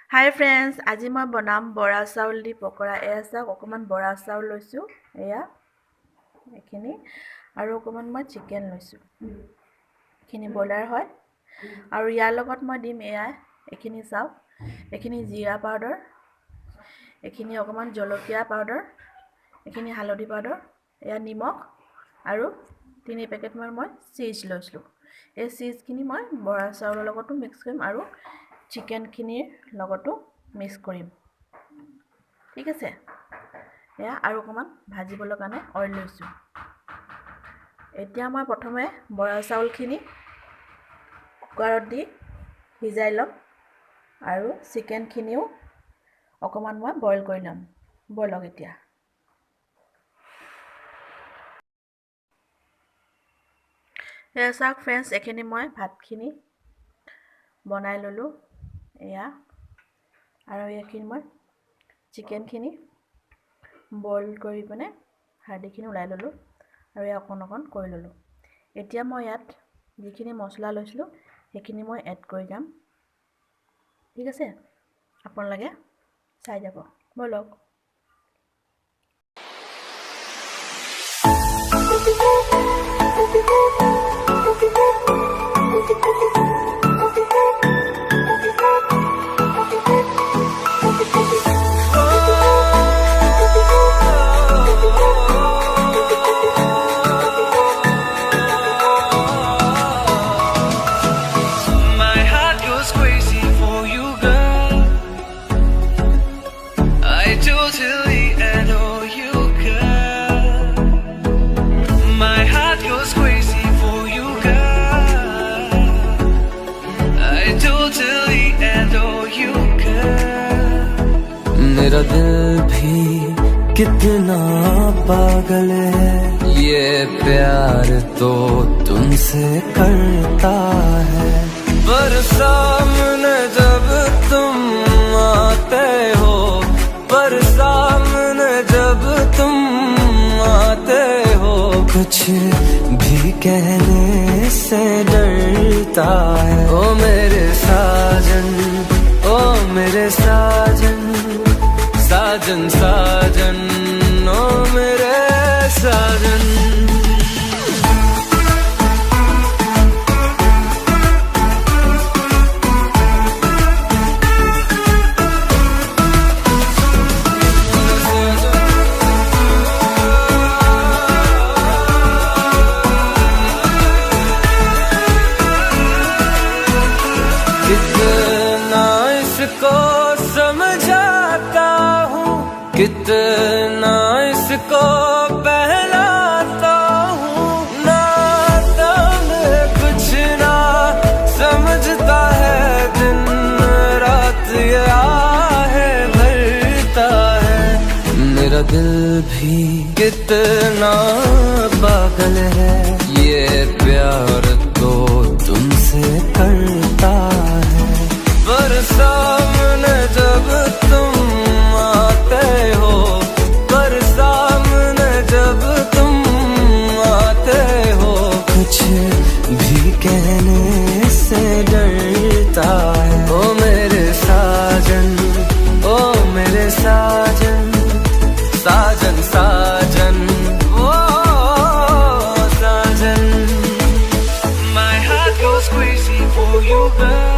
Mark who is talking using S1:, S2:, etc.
S1: Hi friends, আজি মই বনাম বৰা চাউল দি পকৰা। এয়া চাওক অকমান বৰা চাউল লৈছো, এয়া এখিনি আৰু অকমান মই চিকেন লৈছো। এখিনি বইলাৰ হয় আৰু ইয়াৰ লগত মই দিম এয়া এখিনি চাওক, এখিনি জিৰা পাউডাৰ, এখিনি অকমান জলকীয়া পাউডাৰ, এখিনি হালধি পাউডাৰ, এয়া নিমখ আৰু 3 পেকেট মই চীজ লৈছো। এই চীজ খিনি মই বৰা চাউলৰ লগতো মিক্স কৰিম আৰু চিকেন খিনিৰ লগতো মিক্স কৰিম। ঠিক আছে, এয়া আৰু অকমান ভাজিবলৈ কাৰণে অইল লৈছো। এতিয়া মই প্ৰথমে বৰা চাউল খিনি কুকাৰত দি ভিজাই লম আৰু চিকেন খিনিও অকমান মই বইল কৰি লম। বইলক এতিয়া। এয়া চাওক ফ্ৰেন্ডছ, এখিনি মই ভাতখিনি বনাই ললো এয়া, আৰু এখিনি মই চিকেন খিনি বইল কৰি পিনে হাৰ্ডিখিনি উলাই ললো আৰু এয়া অকণ কৰি ললো। এতিয়া মই ইয়াত যিখিনি মছলা লৈছিলো সেইখিনি মই এড কৰি যাম। ঠিক আছে, আপোনালোকে চাই যাব। বলক।
S2: मेरा दिल भी कितना पागल है, ये प्यार तो तुमसे करता है। पर सामने जब तुम आते हो, पर सामने जब तुम आते हो, कुछ भी कहने से डरता है। ओ मेरे साजन, ओ मेरे साजन, साजन साजन, ओ मेरे साजन। कितना इसको समझाता हूँ, कितना इसको पहलाता हूँ, नाता में कुछ ना समझता है, दिन रात ये आहें भरता है। मेरा दिल भी कितना पागल है, ये प्यार तो तुमसे करता है। पर सामने जब तुम आते हो, पर सामने जब तुम आते हो, कुछ भी कहने से डरता है। ओ मेरे साजन, ओ मेरे साजन, साजन साजन, ओ साजन। My heart goes crazy for you, girl.